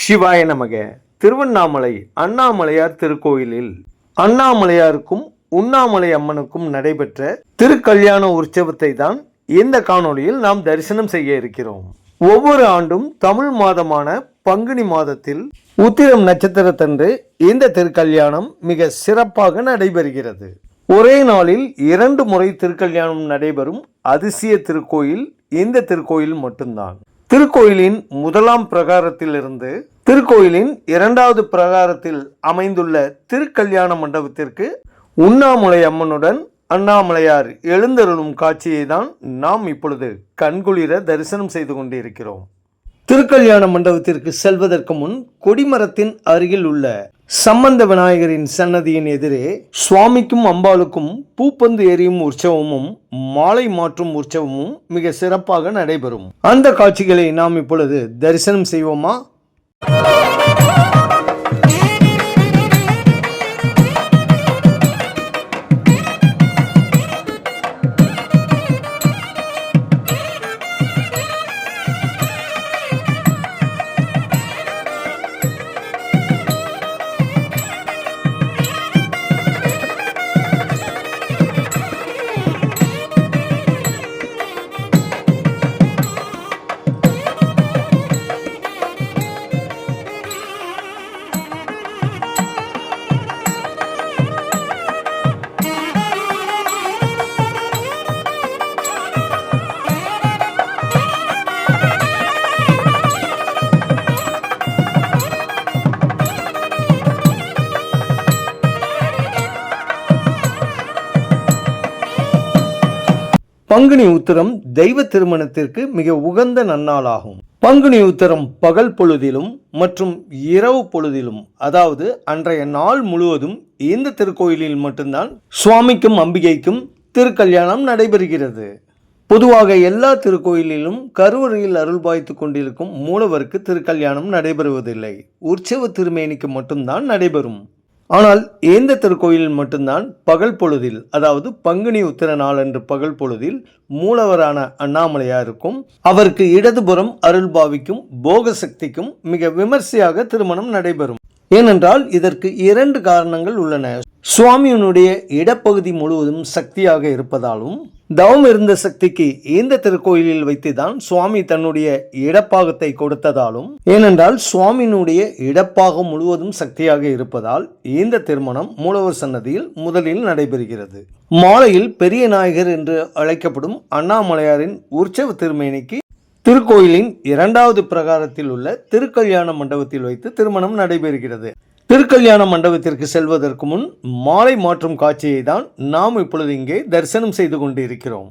சிவாய நமக. திருவண்ணாமலை அண்ணாமலையார் திருக்கோயிலில் அண்ணாமலையாருக்கும் உண்ணாமலை அம்மனுக்கும் நடைபெற்ற திருக்கல்யாண உற்சவத்தை தான் இந்த காணொளியில் நாம் தரிசனம் செய்ய இருக்கிறோம். ஒவ்வொரு ஆண்டும் தமிழ் மாதமான பங்குனி மாதத்தில் உத்திரம் நட்சத்திரத்தன்று இந்த திருக்கல்யாணம் மிக சிறப்பாக நடைபெறுகிறது. ஒரே நாளில் 2 முறை திருக்கல்யாணம் நடைபெறும் அதிசய திருக்கோயில் இந்த திருக்கோயில் மட்டும்தான். திருக்கோயிலின் முதலாம் பிரகாரத்திலிருந்து திருக்கோயிலின் 2வது பிரகாரத்தில் அமைந்துள்ள திருக்கல்யாண மண்டபத்திற்கு உண்ணாமலை அம்மனுடன் அண்ணாமலையார் எழுந்தருளும் காட்சியை தான் நாம் இப்பொழுது கண்குளிர தரிசனம் செய்து கொண்டிருக்கிறோம். திருக்கல்யாண மண்டபத்திற்கு செல்வதற்கு முன் கொடிமரத்தின் அருகில் உள்ள சம்பந்த விநாயகரின் சன்னதியின் எதிரே சுவாமிக்கும் அம்பாளுக்கும் பூப்பந்து எறியும் உற்சவமும் மாலை மாற்றும் உற்சவமும் மிக சிறப்பாக நடைபெறும். அந்த காட்சிகளை நாம் இப்பொழுது தரிசனம் செய்வோமா? பங்குனி உத்திரம் தெய்வ திருமணத்திற்கு மிக உகந்த நன்னாளாகும். பங்குனி உத்திரம் பகல் பொழுதிலும் மற்றும் இரவு பொழுதிலும், அதாவது அன்றைய நாள் முழுவதும் இந்த திருக்கோயிலில் மட்டும்தான் சுவாமிக்கும் அம்பிகைக்கும் திருக்கல்யாணம் நடைபெறுகிறது. பொதுவாக எல்லா திருக்கோயிலிலும் கருவறையில் அருள்பாய்த்து கொண்டிருக்கும் மூலவருக்கு திருக்கல்யாணம் நடைபெறுவதில்லை. உற்சவ திருமேனிக்கு மட்டும்தான் நடைபெறும். ஆனால் இந்த திருக்கோயிலில் மட்டும்தான் பகல் பொழுதில், அதாவது பங்குனி உத்திர நாளன்று பகல் பொழுதில் மூலவரான அண்ணாமலையாருக்கும் அவருக்கு இடதுபுறம் அருள்பாவிக்கும் போக சக்திக்கும் மிக விமர்சையாக திருமணம் நடைபெறும். ஏனென்றால் இதற்கு 2 காரணங்கள் உள்ளன. சுவாமியினுடைய இடப்பகுதி முழுவதும் சக்தியாக இருப்பதாலும், தவம் இருந்த சக்திக்கு இந்த திருக்கோயிலில் வைத்துதான் சுவாமி தன்னுடைய இடப்பாகத்தை கொடுத்ததாலும், ஏனென்றால் சுவாமியினுடைய இடப்பாகம் முழுவதும் சக்தியாக இருப்பதால் இந்த திருமணம் மூலவர் சன்னதியில் முதலில் நடைபெறுகிறது. மாலையில் பெரிய நாயகர் என்று அழைக்கப்படும் அண்ணாமலையாரின் உற்சவ திருமேனிக்கு திருக்கோயிலின் 2வது பிரகாரத்தில் உள்ள திருக்கல்யாண மண்டபத்தில் வைத்து திருமணம் நடைபெறுகிறது. திருக்கல்யாண மண்டபத்திற்கு செல்வதற்கு முன் மாலை மாற்றும் காட்சியை தான் நாம் இப்பொழுது இங்கே தரிசனம் செய்து கொண்டிருக்கிறோம்.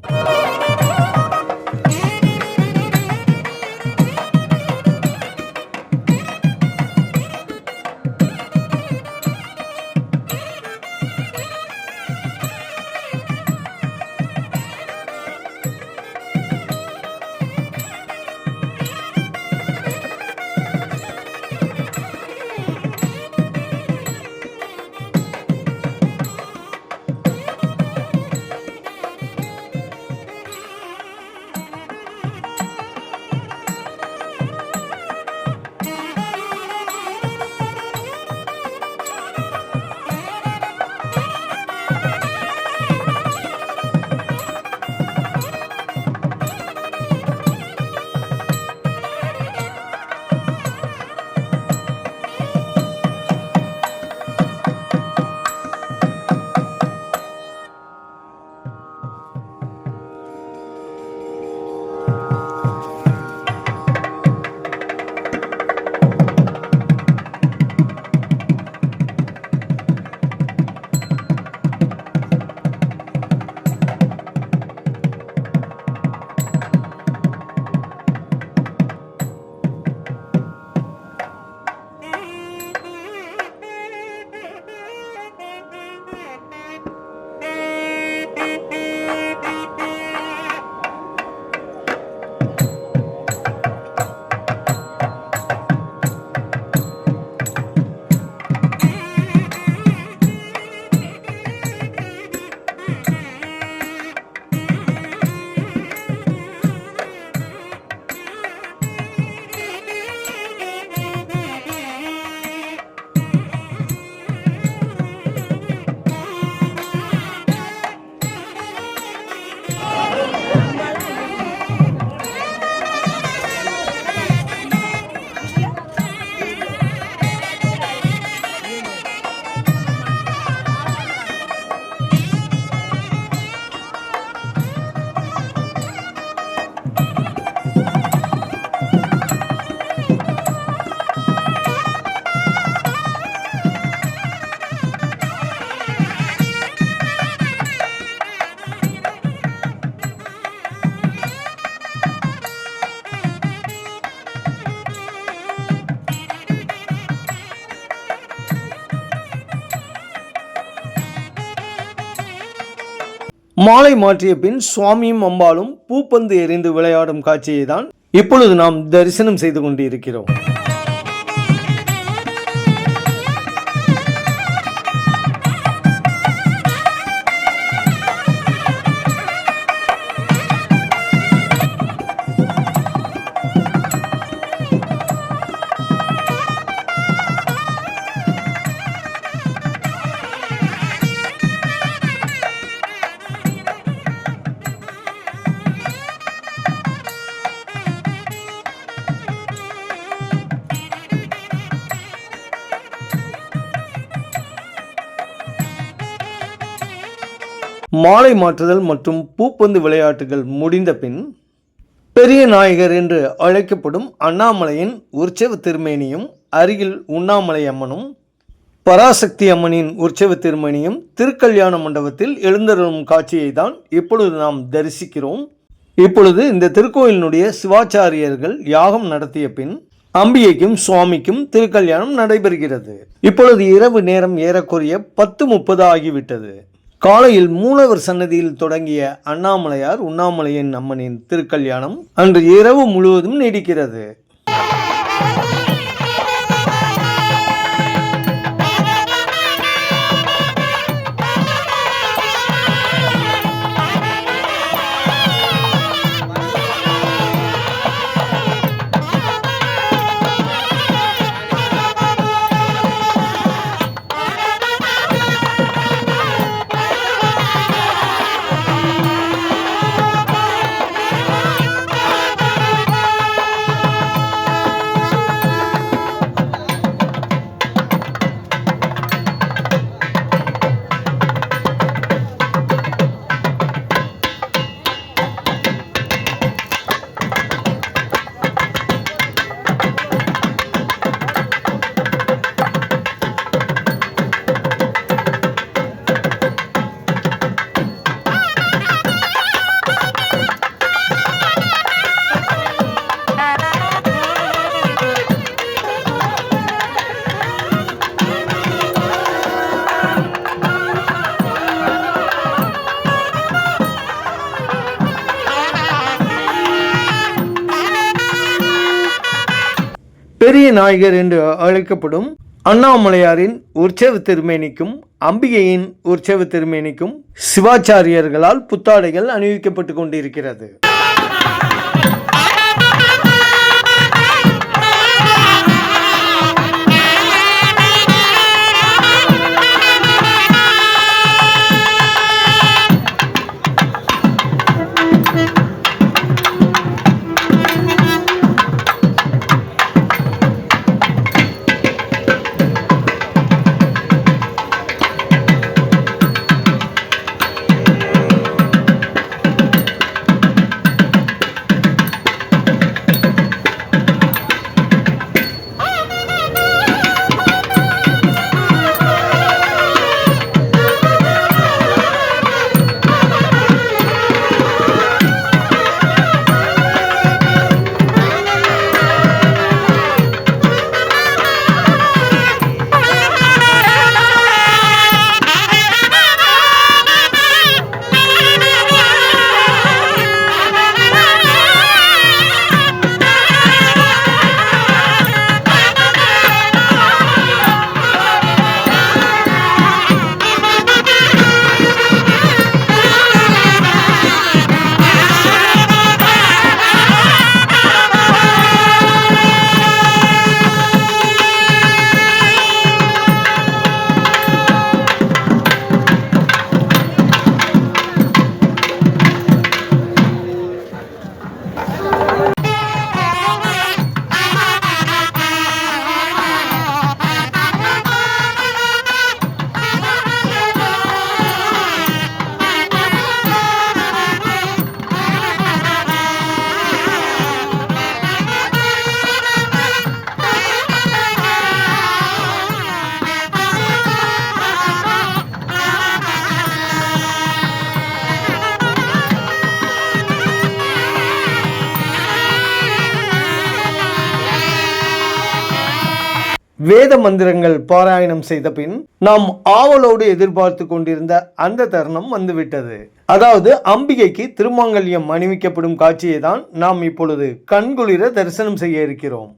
மாலை மாற்றிய பின் சுவாமியும் அம்பாளும் பூப்பந்து எறிந்து விளையாடும் காட்சியை தான் இப்பொழுது நாம் தரிசனம் செய்து கொண்டிருக்கிறோம். மாலை மாற்றுதல் மற்றும் பூப்பந்து விளையாட்டுகள் முடிந்த பின் பெரிய நாயகர் என்று அழைக்கப்படும் அண்ணாமலையின் உற்சவ திருமேனியும் அருகில் உண்ணாமலை அம்மனும் பராசக்தி அம்மனின் உற்சவ திருமேனியும் திருக்கல்யாண மண்டபத்தில் எழுந்தருளும் காட்சியை தான் இப்பொழுது நாம் தரிசிக்கிறோம். இப்பொழுது இந்த திருக்கோயிலினுடைய சிவாச்சாரியர்கள் யாகம் நடத்திய பின் அம்பிகைக்கும் சுவாமிக்கும் திருக்கல்யாணம் நடைபெறுகிறது. இப்பொழுது இரவு நேரம் ஏறக்குறைய 10:30 ஆகிவிட்டது. காலையில் மூலவர் சன்னதியில் தொடங்கிய அண்ணாமலையார் உண்ணாமலையின் அம்மனின் திருக்கல்யாணம் அன்று இரவு முழுவதும் நீடிக்கிறது. பெரிய நாயகர் என்று அழைக்கப்படும் அண்ணாமலையாரின் உற்சவ திருமேனிக்கும் அம்பிகையின் உற்சவ திருமேனிக்கும் சிவாச்சாரியர்களால் புத்தாடைகள் அணிவிக்கப்பட்டு கொண்டிருக்கிறது. வேத மந்திரங்கள் பாராயணம் செய்த பின் நாம் ஆவலோடு எதிர்பார்த்து கொண்டிருந்த அந்த தருணம் வந்துவிட்டது. அதாவது அம்பிகைக்கு திருமாங்கல்யம் அணிவிக்கப்படும் காட்சியை தான் நாம் இப்பொழுது கண்குளிர தரிசனம் செய்ய இருக்கிறோம்.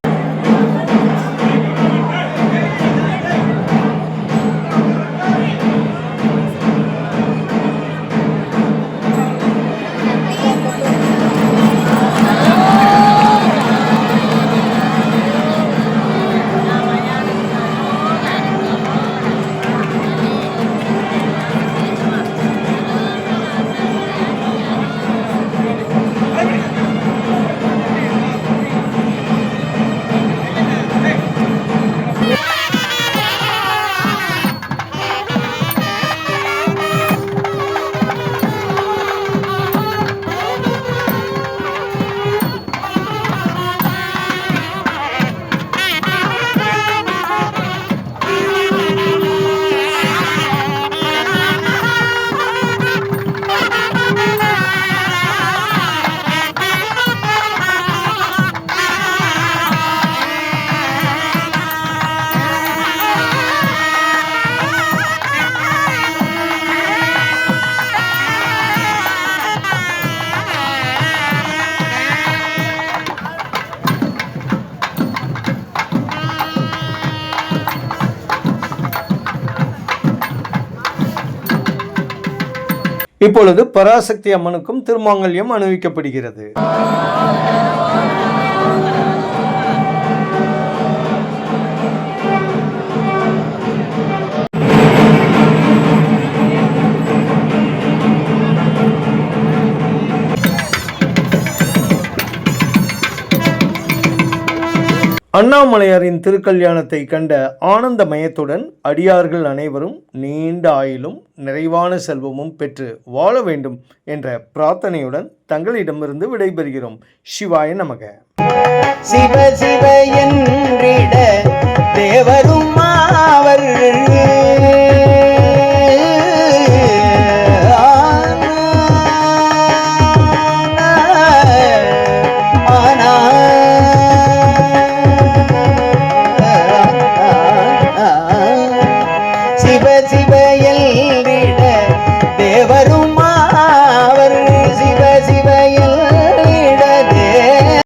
இப்பொழுது பராசக்தி அம்மனுக்கும் திருமாங்கல்யம் அணிவிக்கப்படுகிறது. அண்ணாமலையாரின் திருக்கல்யாணத்தை கண்ட ஆனந்த மயத்துடன் அடியார்கள் அனைவரும் நீண்ட ஆயுளும் நிறைவான செல்வமும் பெற்று வாழ வேண்டும் என்ற பிரார்த்தனையுடன் தங்களிடமிருந்து விடைபெறுகிறோம். சிவாய நமக. சிவ சிவ என்றிட தேவரும்